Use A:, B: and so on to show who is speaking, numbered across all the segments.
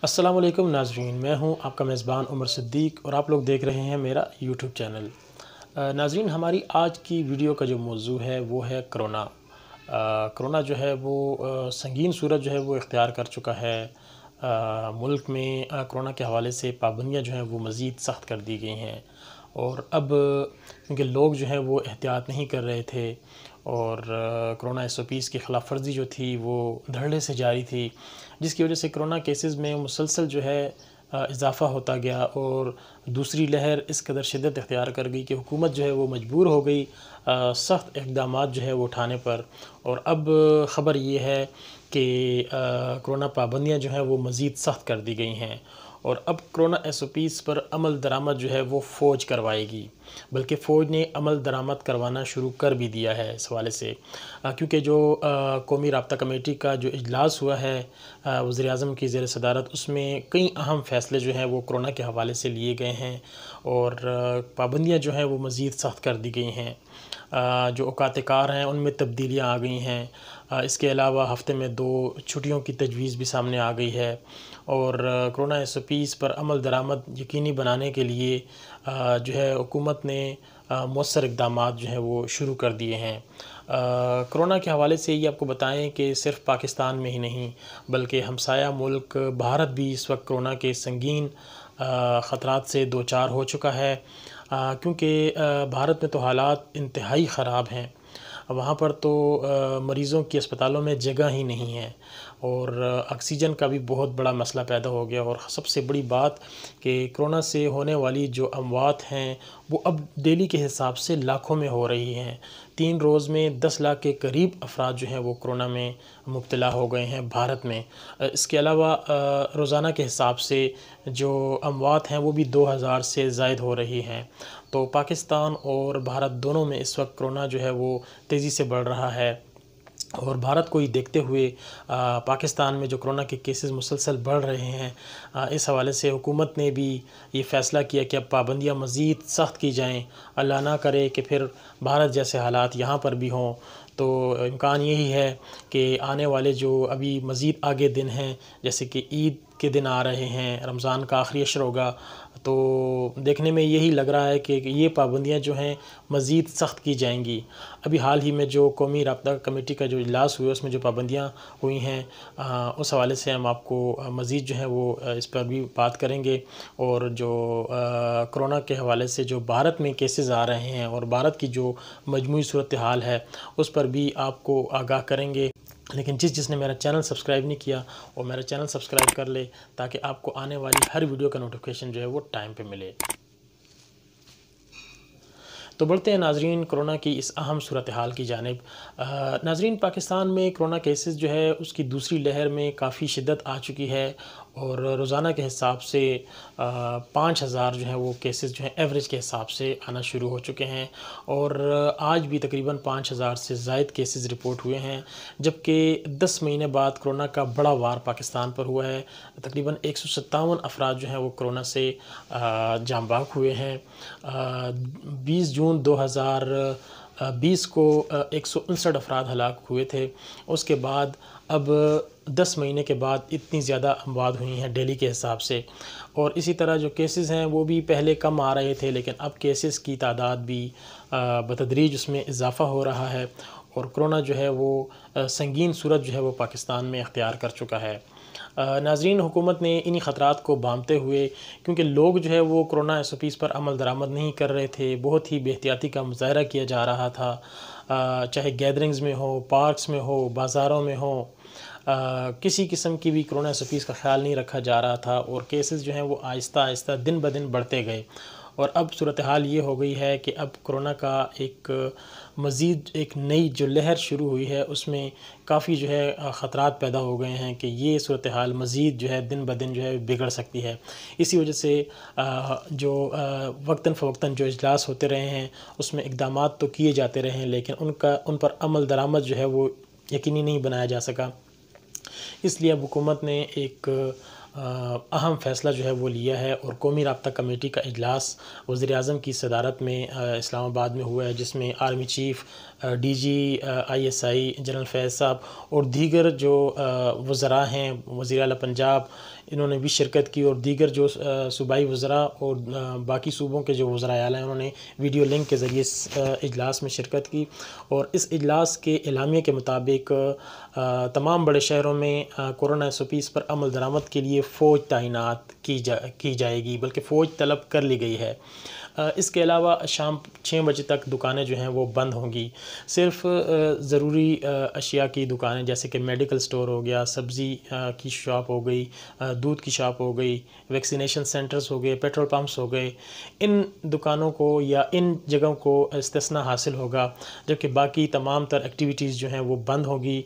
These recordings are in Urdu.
A: السلام علیکم ناظرین، میں ہوں آپ کا میزبان عمر صدیق اور آپ لوگ دیکھ رہے ہیں میرا یوٹیوب چینل۔ ناظرین، ہماری آج کی ویڈیو کا جو موضوع ہے وہ ہے کرونا۔ کرونا جو ہے وہ سنگین صورت جو ہے وہ اختیار کر چکا ہے۔ ملک میں کرونا کے حوالے سے پابندیاں جو ہیں وہ مزید سخت کر دی گئی ہیں، اور اب کیونکہ لوگ جو ہیں وہ احتیاط نہیں کر رہے تھے اور کرونا SOPs کی خلاف ورزی جو تھی وہ دھڑلے سے جاری تھی، جس کی وجہ سے کرونا کیسز میں مسلسل جو ہے اضافہ ہوتا گیا، اور دوسری لہر اس قدر شدت اختیار کر گئی کہ حکومت جو ہے وہ مجبور ہو گئی سخت اقدامات جو ہے وہ اٹھانے پر۔ اور اب خبر یہ ہے کہ کرونا پابندیاں جو ہیں وہ مزید سخت کر دی گئی ہیں، اور اب کرونا SOPs پر عمل درآمد جو ہے وہ فوج کروائے گی، بلکہ فوج نے عمل درآمد کروانا شروع کر بھی دیا ہے اس حوالے سے، کیونکہ جو قومی رابطہ کمیٹی کا جو اجلاس ہوا ہے وزیر اعظم کی زیر صدارت، اس میں کئی اہم فیصلے جو ہیں وہ کرونا کے حوالے سے لیے گئے ہیں، اور پابندیاں جو ہیں وہ مزید سخت کر دی گئی ہیں۔ جو اوقات کار ہیں ان میں تبدیلیاں آ گئی ہیں۔ اس کے علاوہ ہفتے میں 2 چھٹیوں کی تجویز بھی سامنے آ گئی ہے، اور کرونا SOPs پر عمل درآمد یقینی بنانے کے لیے جو ہے حکومت نے مؤثر اقدامات جو ہیں وہ شروع کر دیے ہیں۔ کرونا کے حوالے سے یہ آپ کو بتائیں کہ صرف پاکستان میں ہی نہیں بلکہ ہمسایہ ملک بھارت بھی اس وقت کرونا کے سنگین خطرات سے دوچار ہو چکا ہے، کیونکہ بھارت میں تو حالات انتہائی خراب ہیں۔ وہاں پر تو مریضوں کی اسپتالوں میں جگہ ہی نہیں ہے، اور آکسیجن کا بھی بہت بڑا مسئلہ پیدا ہو گیا، اور سب سے بڑی بات کہ کرونا سے ہونے والی جو اموات ہیں وہ اب ڈیلی کے حساب سے لاکھوں میں ہو رہی ہیں۔ 3 روز میں 10 لاکھ کے قریب افراد جو ہیں وہ کرونا میں مبتلا ہو گئے ہیں بھارت میں۔ اس کے علاوہ روزانہ کے حساب سے جو اموات ہیں وہ بھی 2000 سے زائد ہو رہی ہیں۔ تو پاکستان اور بھارت دونوں میں اس وقت کرونا جو ہے وہ تیزی سے بڑھ رہا ہے، اور بھارت کو ہی دیکھتے ہوئے پاکستان میں جو کرونا کے کیسز مسلسل بڑھ رہے ہیں، اس حوالے سے حکومت نے بھی یہ فیصلہ کیا کہ اب پابندیاں مزید سخت کی جائیں۔ اللہ نہ کرے کہ پھر بھارت جیسے حالات یہاں پر بھی ہوں، تو امکان یہی ہے کہ آنے والے جو ابھی مزید آگے دن ہیں، جیسے کہ عید کے دن آ رہے ہیں، رمضان کا آخری عشر ہوگا، تو دیکھنے میں یہی لگ رہا ہے کہ یہ پابندیاں جو ہیں مزید سخت کی جائیں گی۔ ابھی حال ہی میں جو قومی رابطہ کمیٹی کا جو اجلاس ہوا اس میں جو پابندیاں ہوئی ہیں، اس حوالے سے ہم آپ کو مزید جو ہے وہ اس پر بھی بات کریں گے، اور جو کرونا کے حوالے سے جو بھارت میں کیسز آ رہے ہیں اور بھارت کی جو مجموعی صورتحال ہے اس پر بھی آپ کو آگاہ کریں گے۔ لیکن جس نے میرا چینل سبسکرائب نہیں کیا وہ میرا چینل سبسکرائب کر لے، تاکہ آپ کو آنے والی ہر ویڈیو کا نوٹیفیکیشن جو ہے وہ ٹائم پہ ملے۔ تو بڑھتے ہیں ناظرین کرونا کی اس اہم صورتحال کی جانب۔ ناظرین، پاکستان میں کرونا کیسز جو ہے اس کی دوسری لہر میں کافی شدت آ چکی ہے، اور روزانہ کے حساب سے 5000 جو ہیں وہ کیسز جو ہیں ایوریج کے حساب سے آنا شروع ہو چکے ہیں، اور آج بھی تقریباً 5000 سے زائد کیسز رپورٹ ہوئے ہیں، جبکہ 10 مہینے بعد کرونا کا بڑا وار پاکستان پر ہوا ہے۔ تقریباً 157 افراد جو ہیں وہ کرونا سے جاں بحق ہوئے ہیں۔ 20 جون 2020 کو 159 افراد ہلاک ہوئے تھے۔ اس کے بعد اب 10 مہینے کے بعد اتنی زیادہ اموات ہوئی ہیں ڈیلی کے حساب سے، اور اسی طرح جو کیسز ہیں وہ بھی پہلے کم آ رہے تھے، لیکن اب کیسز کی تعداد بھی بتدریج اس میں اضافہ ہو رہا ہے، اور کرونا جو ہے وہ سنگین صورت جو ہے وہ پاکستان میں اختیار کر چکا ہے۔ ناظرین، حکومت نے انہی خطرات کو بامتے ہوئے، کیونکہ لوگ جو ہے وہ کرونا SOPs پر عمل درآمد نہیں کر رہے تھے، بہت ہی بے احتیاطی کا مظاہرہ کیا جا رہا تھا، چاہے گیدرنگز میں ہو، پارکس میں ہو، بازاروں میں ہو، کسی قسم کی بھی کرونا SOPs کا خیال نہیں رکھا جا رہا تھا، اور کیسز جو ہیں وہ آہستہ آہستہ دن بدن بڑھتے گئے، اور اب صورتحال یہ ہو گئی ہے کہ اب کرونا کا مزید ایک نئی جو لہر شروع ہوئی ہے اس میں کافی جو ہے خطرات پیدا ہو گئے ہیں کہ یہ صورتحال مزید جو ہے دن بدن جو ہے بگڑ سکتی ہے۔ اسی وجہ سے جو وقتاً فوقتاً جو اجلاس ہوتے رہے ہیں اس میں اقدامات تو کیے جاتے رہے ہیں، لیکن ان پر عمل درآمد جو ہے وہ یقینی نہیں بنایا جا سکا۔ اس لیے اب حکومت نے ایک اہم فیصلہ جو ہے وہ لیا ہے، اور قومی رابطہ کمیٹی کا اجلاس وزیر اعظم کی صدارت میں اسلام آباد میں ہوا ہے، جس میں army chief, DG ISI general Faiz صاحب اور دیگر جو وزراء ہیں، وزیر اعلیٰ پنجاب، انہوں نے بھی شرکت کی، اور دیگر جو صوبائی وزراء اور باقی صوبوں کے جو وزراء اعلیٰ ہیں انہوں نے ویڈیو لنک کے ذریعے اس اجلاس میں شرکت کی، اور اس اجلاس کے اعلامیے کے مطابق تمام بڑے شہروں میں کورونا SOPs پر عمل درآمد کے لیے فوج تعینات کی جائے گی، بلکہ فوج طلب کر لی گئی ہے۔ اس کے علاوہ شام 6 بجے تک دکانیں جو ہیں وہ بند ہوں گی، صرف ضروری اشیاء کی دکانیں جیسے کہ میڈیکل سٹور ہو گیا، سبزی کی شاپ ہو گئی، دودھ کی شاپ ہو گئی، ویکسینیشن سینٹرز ہو گئے، پیٹرول پمپس ہو گئے، ان دکانوں کو یا ان جگہوں کو استثناء حاصل ہوگا، جبکہ باقی تمام تر ایکٹیویٹیز جو ہیں وہ بند ہوگی۔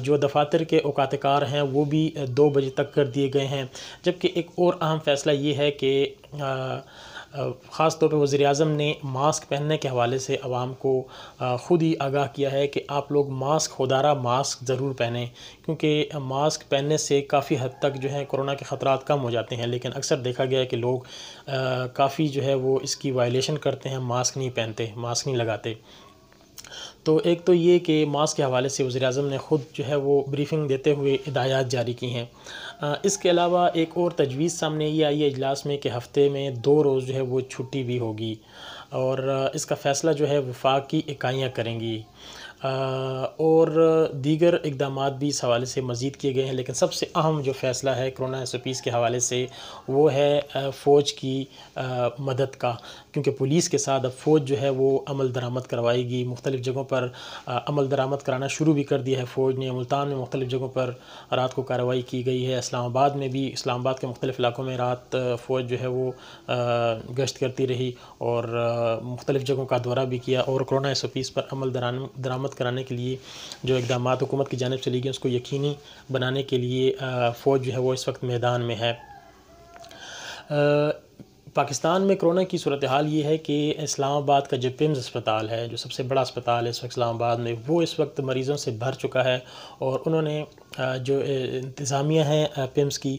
A: جو دفاتر کے اوقات کار ہیں وہ بھی 2 بجے تک کر دیے گئے ہیں، جبکہ ایک اور اہم فیصلہ یہ ہے کہ خاص طور پہ وزیر اعظم نے ماسک پہننے کے حوالے سے عوام کو خود ہی آگاہ کیا ہے کہ آپ لوگ ماسک، خودارہ ماسک ضرور پہنیں، کیونکہ ماسک پہننے سے کافی حد تک جو ہے کرونا کے خطرات کم ہو جاتے ہیں، لیکن اکثر دیکھا گیا ہے کہ لوگ کافی جو ہے وہ اس کی وائلیشن کرتے ہیں، ماسک نہیں پہنتے، ماسک نہیں لگاتے۔ تو ایک تو یہ کہ ماسک کے حوالے سے وزیر اعظم نے خود جو ہے وہ بریفنگ دیتے ہوئے ہدایات جاری کی ہیں۔ اس کے علاوہ ایک اور تجویز سامنے یہ آئی ہے اجلاس میں کہ ہفتے میں 2 روز جو ہے وہ چھٹی بھی ہوگی، اور اس کا فیصلہ جو ہے وفاقی اکائیاں کریں گی، اور دیگر اقدامات بھی اس حوالے سے مزید کیے گئے ہیں، لیکن سب سے اہم جو فیصلہ ہے کرونا SOPs کے حوالے سے وہ ہے فوج کی مدد کا، کیونکہ پولیس کے ساتھ اب فوج جو ہے وہ عمل درآمد کروائے گی۔ مختلف جگہوں پر عمل درآمد کرانا شروع بھی کر دیا ہے فوج نے۔ ملتان میں مختلف جگہوں پر رات کو کارروائی کی گئی ہے، اسلام آباد میں بھی، اسلام آباد کے مختلف علاقوں میں رات فوج جو ہے وہ گشت کرتی رہی اور مختلف جگہوں کا دورہ بھی کیا، اور کرونا SOPs پر عمل درآمد کرانے کے لیے جو اقدامات حکومت کی جانب سے لی گئی اس کو یقینی بنانے کے لیے فوج جو ہے وہ اس وقت میدان میں ہے۔ پاکستان میں کرونا کی صورتحال یہ ہے کہ اسلام آباد کا جو PIMS اسپتال ہے، جو سب سے بڑا اسپتال ہے اس وقت اسلام آباد میں، وہ اس وقت مریضوں سے بھر چکا ہے، اور انہوں نے جو انتظامیہ ہیں PIMS کی،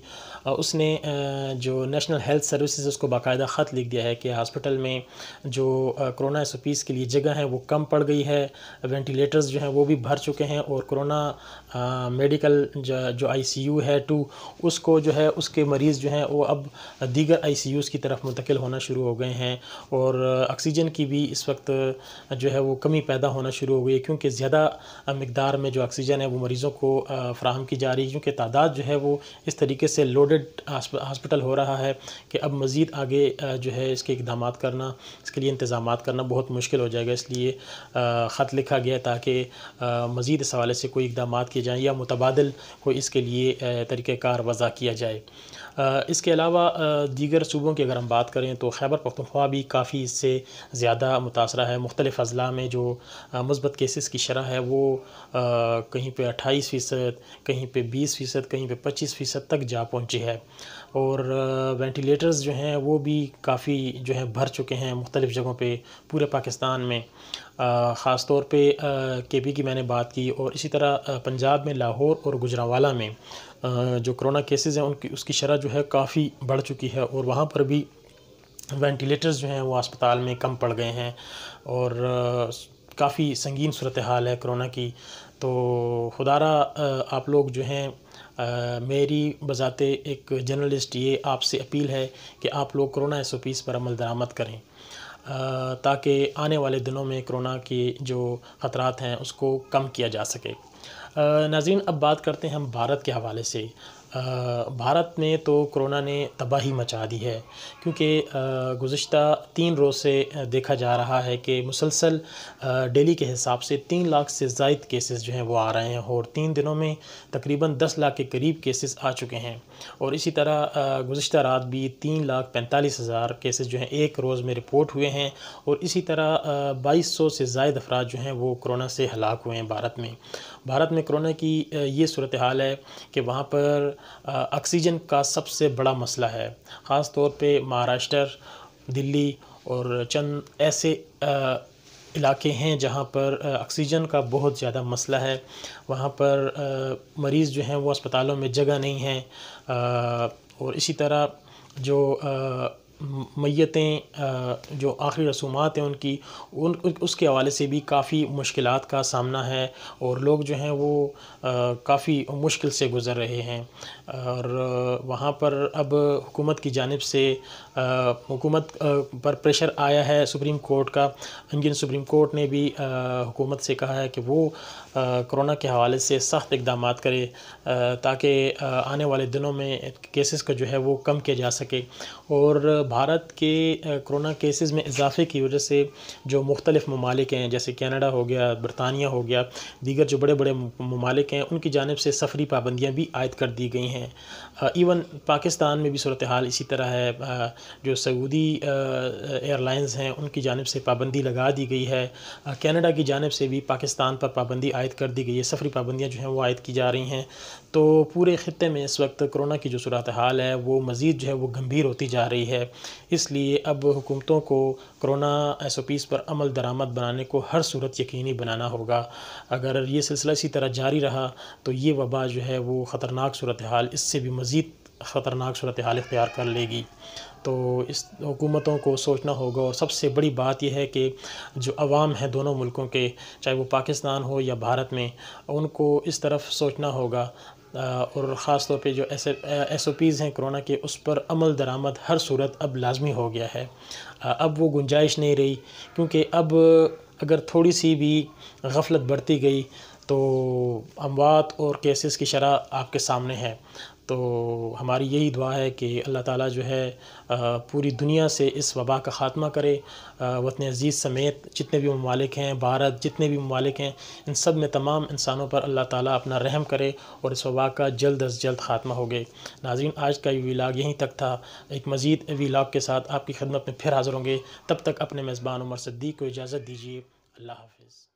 A: اس نے جو نیشنل ہیلتھ سروسز اس کو باقاعدہ خط لکھ دیا ہے کہ ہاسپٹل میں جو کرونا SOPs کے لیے جگہ ہیں وہ کم پڑ گئی ہے، وینٹیلیٹرز جو ہیں وہ بھی بھر چکے ہیں، اور کرونا میڈیکل جو ICU ہے 2 اس کو جو ہے اس کے مریض جو ہیں وہ اب دیگر ICUs کی طرف منتقل ہونا شروع ہو گئے ہیں، اور آکسیجن کی بھی اس وقت جو ہے وہ کمی پیدا ہونا شروع ہو گئی ہے، کیونکہ زیادہ مقدار میں جو آکسیجن ہے وہ مریضوں کو فراہم کی جا رہی ہے، کیونکہ تعداد جو ہے وہ اس طریقے سے لوڈڈ ہاسپٹل ہو رہا ہے کہ اب مزید آگے جو ہے اس کے اقدامات کرنا، اس کے لیے انتظامات کرنا بہت مشکل ہو جائے گا۔ اس لیے خط لکھا گیا تاکہ مزید اس حوالے سے کوئی اقدامات کیے جائیں یا متبادل کوئی اس کے لیے طریقہ کار وضع کیا جائے۔ اس کے علاوہ دیگر صوبوں کی اگر ہم بات کریں تو خیبر پختونخوا بھی کافی اس سے زیادہ متاثرہ ہے۔ مختلف اضلاع میں جو مثبت کیسز کی شرح ہے وہ کہیں پہ 28%، کہیں پہ 20%، کہیں پہ 25% تک جا پہنچی ہے، اور وینٹیلیٹرز جو ہیں وہ بھی کافی جو ہے بھر چکے ہیں مختلف جگہوں پہ پورے پاکستان میں، خاص طور پہ KB کی میں نے بات کی، اور اسی طرح پنجاب میں لاہور اور گجرانوالہ میں جو کرونا کیسز ہیں اس کی شرح جو ہے کافی بڑھ چکی ہے، اور وہاں پر بھی وینٹیلیٹرز جو ہیں وہ اسپتال میں کم پڑ گئے ہیں، اور کافی سنگین صورتحال ہے کرونا کی۔ تو خدارہ آپ لوگ جو ہیں، میری بذات ایک جرنلسٹ یہ آپ سے اپیل ہے کہ آپ لوگ کرونا SOPs پر عمل درآمد کریں، تاکہ آنے والے دنوں میں کرونا کے جو خطرات ہیں اس کو کم کیا جا سکے۔ ناظرین، اب بات کرتے ہیں ہم بھارت کے حوالے سے۔ بھارت میں تو کرونا نے تباہی مچا دی ہے، کیونکہ گزشتہ 3 روز سے دیکھا جا رہا ہے کہ مسلسل ڈیلی کے حساب سے 3 لاکھ سے زائد کیسز جو ہیں وہ آ رہے ہیں، اور 3 دنوں میں تقریباً 10 لاکھ کے قریب کیسز آ چکے ہیں، اور اسی طرح گزشتہ رات بھی 3,45,000 کیسز جو ہیں ایک روز میں رپورٹ ہوئے ہیں، اور اسی طرح 2200 سے زائد افراد جو ہیں وہ کرونا سے ہلاک ہوئے ہیں بھارت میں۔ بھارت میں کرونا کی یہ صورتحال ہے کہ وہاں پر آکسیجن کا سب سے بڑا مسئلہ ہے، خاص طور پہ مہاراشٹر، دلی اور چند ایسے علاقے ہیں جہاں پر آکسیجن کا بہت زیادہ مسئلہ ہے۔ وہاں پر مریض جو ہیں وہ اسپتالوں میں جگہ نہیں ہیں، اور اسی طرح جو میتیں جو آخری رسومات ہیں اس کے حوالے سے بھی کافی مشکلات کا سامنا ہے، اور لوگ جو ہیں وہ کافی مشکل سے گزر رہے ہیں۔ اور وہاں پر اب حکومت کی جانب سے حکومت پر پریشر آیا ہے سپریم کورٹ کا۔ انڈین سپریم کورٹ نے بھی حکومت سے کہا ہے کہ وہ کرونا کے حوالے سے سخت اقدامات کرے تاکہ آنے والے دنوں میں کیسز کا جو ہے وہ کم کیا جا سکے۔ اور بھارت کے کرونا کیسز میں اضافے کی وجہ سے جو مختلف ممالک ہیں جیسے کینیڈا ہو گیا، برطانیہ ہو گیا، دیگر جو بڑے بڑے ممالک ہیں ان کی جانب سے سفری پابندیاں بھی عائد کر دی گئی ہیں۔ ایون پاکستان میں بھی صورتحال اسی طرح ہے، جو سعودی ایئر لائنز ہیں ان کی جانب سے پابندی لگا دی گئی ہے۔ کینیڈا کی جانب سے بھی پاکستان پر پابندی عائد کر دی گئی ہے، سفری پابندیاں جو ہیں وہ عائد کی جا رہی ہیں۔ تو پورے خطے میں اس وقت کرونا کی جو صورتحال ہے وہ مزید جو ہے وہ گمبھیر ہوتی جا رہی ہے۔ اس لیے اب حکومتوں کو کرونا SOPs پر عمل درآمد بنانے کو ہر صورت یقینی بنانا ہوگا۔ اگر یہ سلسلہ اسی طرح جاری رہا تو یہ وبا جو ہے وہ خطرناک صورتحال اس سے بھی مزید خطرناک صورتحال اختیار کر لے گی۔ تو اس حکومتوں کو سوچنا ہوگا، اور سب سے بڑی بات یہ ہے کہ جو عوام ہیں دونوں ملکوں کے، چاہے وہ پاکستان ہو یا بھارت میں، ان کو اس طرف سوچنا ہوگا، اور خاص طور پہ جو SOPs ہیں کرونا کے اس پر عمل درآمد ہر صورت اب لازمی ہو گیا ہے۔ اب وہ گنجائش نہیں رہی، کیونکہ اب اگر تھوڑی سی بھی غفلت برتی گئی تو اموات اور کیسز کی شرح آپ کے سامنے ہے۔ تو ہماری یہی دعا ہے کہ اللہ تعالیٰ جو ہے پوری دنیا سے اس وبا کا خاتمہ کرے، وطن عزیز سمیت جتنے بھی ممالک ہیں، بھارت جتنے بھی ممالک ہیں، ان سب میں تمام انسانوں پر اللہ تعالیٰ اپنا رحم کرے اور اس وبا کا جلد از جلد خاتمہ ہو گئے۔ ناظرین، آج کا یہ ولاگ یہیں تک تھا۔ ایک مزید ولاگ کے ساتھ آپ کی خدمت میں پھر حاضر ہوں گے۔ تب تک اپنے میزبان عمر صدیق کو اجازت دیجیے۔ اللہ حافظ۔